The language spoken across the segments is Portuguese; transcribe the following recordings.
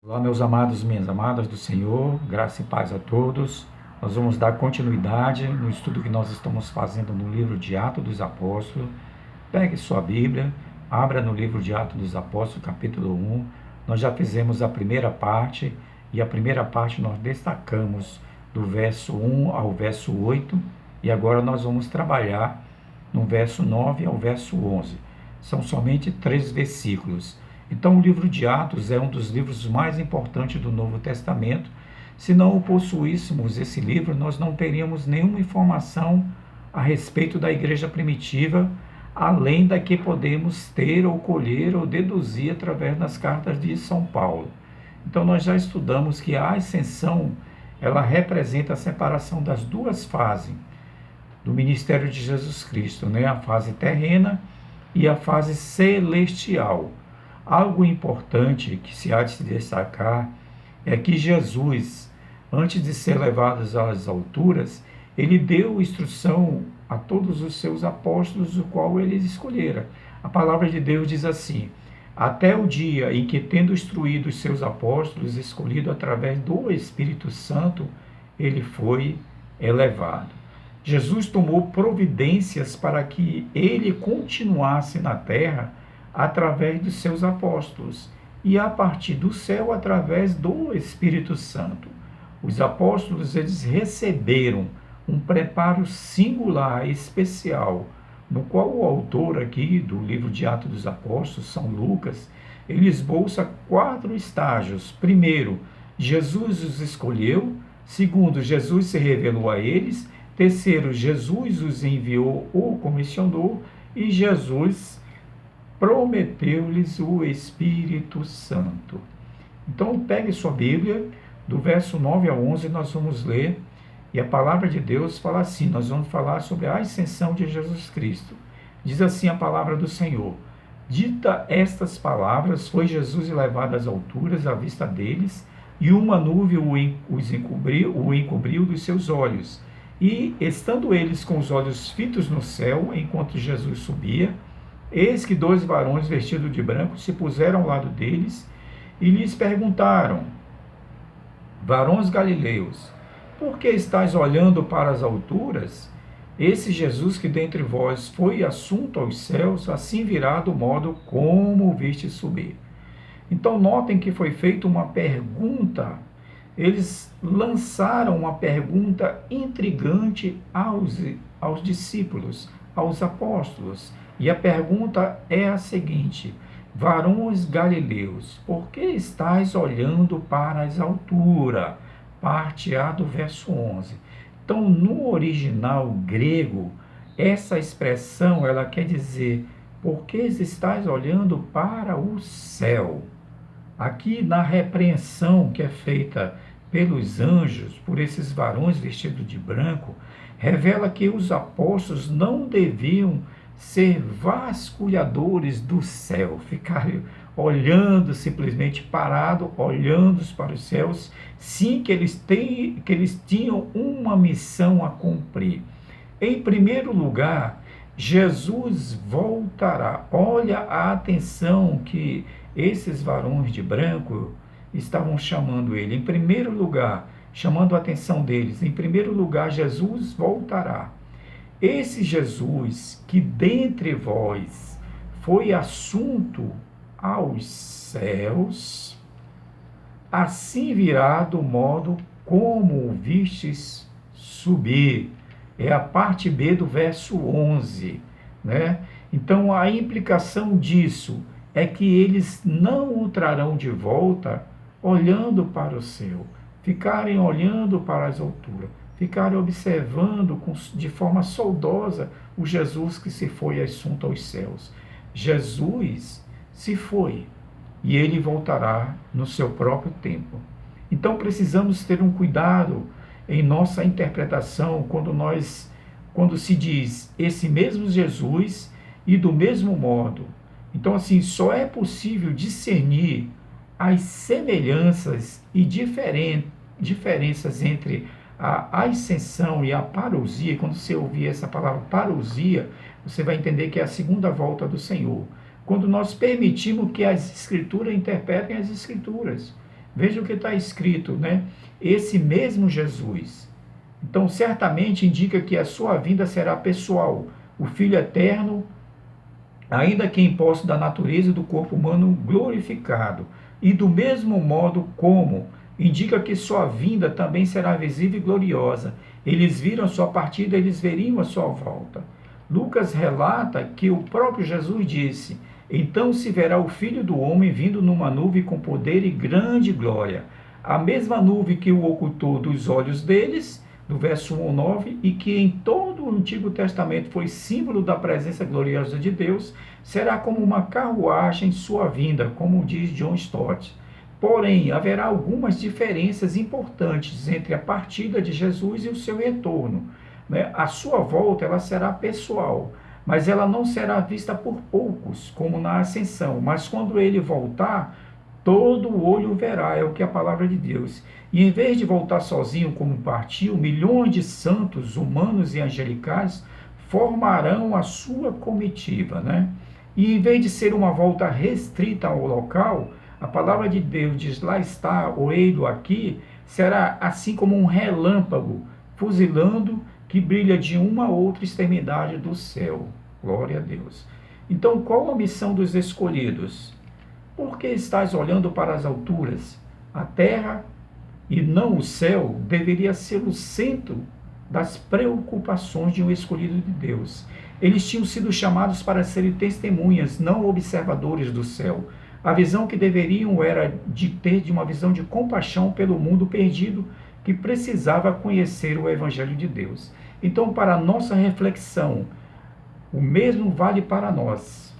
Olá, meus amados, minhas amadas do Senhor, graça e paz a todos. Nós vamos dar continuidade no estudo que nós estamos fazendo no livro de Atos dos Apóstolos. Pegue sua Bíblia, abra no livro de Atos dos Apóstolos, capítulo 1. Nós já fizemos a primeira parte, e a primeira parte nós destacamos do verso 1 ao verso 8, e agora nós vamos trabalhar no verso 9 ao verso 11. São somente 3 versículos. Então, o livro de Atos é um dos livros mais importantes do Novo Testamento. Se não o possuíssemos esse livro, nós não teríamos nenhuma informação a respeito da igreja primitiva, além da que podemos ter ou colher ou deduzir através das cartas de São Paulo. Então, nós já estudamos que a ascensão, ela representa a separação das duas fases do ministério de Jesus Cristo, né? A fase terrena e a fase celestial. Algo importante que se há de se destacar é que Jesus, antes de ser levado às alturas, ele deu instrução a todos os seus apóstolos, o qual ele escolhera. A palavra de Deus diz assim: até o dia em que, tendo instruído os seus apóstolos, escolhido através do Espírito Santo, ele foi elevado. Jesus tomou providências para que ele continuasse na terra através dos seus apóstolos e a partir do céu através do Espírito Santo. Os apóstolos, eles receberam um preparo singular, especial, no qual o autor aqui do livro de Atos dos Apóstolos, São Lucas, ele esboça 4 estágios. Primeiro, Jesus os escolheu. Segundo, Jesus se revelou a eles. Terceiro, Jesus os enviou ou comissionou. E Jesus prometeu-lhes o Espírito Santo. Então, pegue sua Bíblia, do verso 9 ao 11, nós vamos ler, e a palavra de Deus fala assim, nós vamos falar sobre a ascensão de Jesus Cristo. Diz assim a palavra do Senhor: dita estas palavras, foi Jesus elevado às alturas à vista deles, e uma nuvem o encobriu dos seus olhos. E, estando eles com os olhos fitos no céu, enquanto Jesus subia, eis que 2 varões vestidos de branco se puseram ao lado deles e lhes perguntaram: varões galileus, por que estáis olhando para as alturas? Esse Jesus que dentre vós foi assunto aos céus, assim virá do modo como o viste subir. Então notem que foi feita uma pergunta. Eles lançaram uma pergunta intrigante aos discípulos, aos apóstolos. E a pergunta é a seguinte: varões galileus, por que estáis olhando para as alturas? Parte A do verso 11. Então, no original grego, essa expressão ela quer dizer: por que estáis olhando para o céu? Aqui na repreensão que é feita pelos anjos, por esses varões vestidos de branco, revela que os apóstolos não deviam ser vasculhadores do céu, ficarem olhando simplesmente parado, olhando para os céus, sim, que eles tinham uma missão a cumprir. Em primeiro lugar, Jesus voltará. Olha a atenção que esses varões de branco estavam chamando ele. Em primeiro lugar, chamando a atenção deles, em primeiro lugar, Jesus voltará. Esse Jesus que dentre vós foi assunto aos céus, assim virá do modo como o vistes subir. É a parte B do verso 11, né? Então, a implicação disso é que eles não o trarão de volta olhando para o céu, ficarem olhando para as alturas, ficarem observando de forma saudosa o Jesus que se foi assunto aos céus. Jesus se foi e ele voltará no seu próprio tempo. Então precisamos ter um cuidado em nossa interpretação quando se diz esse mesmo Jesus e do mesmo modo. Então, assim, só é possível discernir as semelhanças e diferenças entre a ascensão e a parousia. Quando você ouvir essa palavra parousia, você vai entender que é a segunda volta do Senhor. Quando nós permitimos que as Escrituras interpretem as Escrituras. Veja o que está escrito, né? Esse mesmo Jesus. Então, certamente indica que a sua vinda será pessoal. O Filho eterno, ainda que em posse da natureza e do corpo humano glorificado. E do mesmo modo como indica que sua vinda também será visível e gloriosa. Eles viram a sua partida, eles veriam a sua volta. Lucas relata que o próprio Jesus disse: então se verá o Filho do Homem vindo numa nuvem com poder e grande glória. A mesma nuvem que o ocultou dos olhos deles, do verso 1 ao 9, e que em todo o Antigo Testamento foi símbolo da presença gloriosa de Deus, será como uma carruagem em sua vinda, como diz John Stott. Porém, haverá algumas diferenças importantes entre a partida de Jesus e o seu retorno. Né? A sua volta ela será pessoal, mas ela não será vista por poucos, como na ascensão. Mas quando ele voltar, todo o olho verá, é o que a palavra de Deus. E em vez de voltar sozinho como partiu, milhões de santos, humanos e angelicais formarão a sua comitiva, né? E em vez de ser uma volta restrita ao local, a palavra de Deus diz: lá está, o eilo aqui, será assim como um relâmpago, fuzilando, que brilha de uma a outra extremidade do céu. Glória a Deus. Então, qual a missão dos escolhidos? Por que estás olhando para as alturas? A terra e não o céu deveria ser o centro das preocupações de um escolhido de Deus. Eles tinham sido chamados para serem testemunhas, não observadores do céu. A visão que deveriam era de ter de uma visão de compaixão pelo mundo perdido que precisava conhecer o Evangelho de Deus. Então, para a nossa reflexão, o mesmo vale para nós.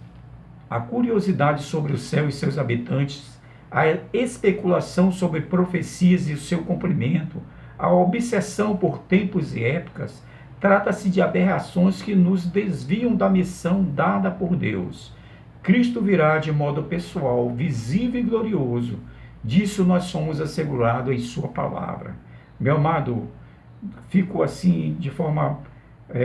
A curiosidade sobre o céu e seus habitantes, a especulação sobre profecias e o seu cumprimento, a obsessão por tempos e épocas, trata-se de aberrações que nos desviam da missão dada por Deus. Cristo virá de modo pessoal, visível e glorioso. Disso nós somos assegurados em sua palavra. Meu amado, fico assim de forma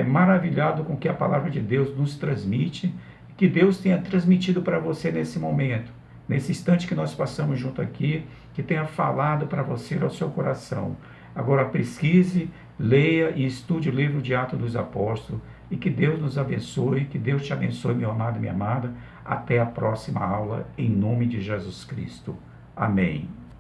maravilhado com o que a palavra de Deus nos transmite, que Deus tenha transmitido para você nesse momento, nesse instante que nós passamos junto aqui, que tenha falado para você ao seu coração. Agora pesquise, leia e estude o livro de Atos dos Apóstolos, e que Deus nos abençoe, que Deus te abençoe, meu amado e minha amada. Até a próxima aula, em nome de Jesus Cristo. Amém.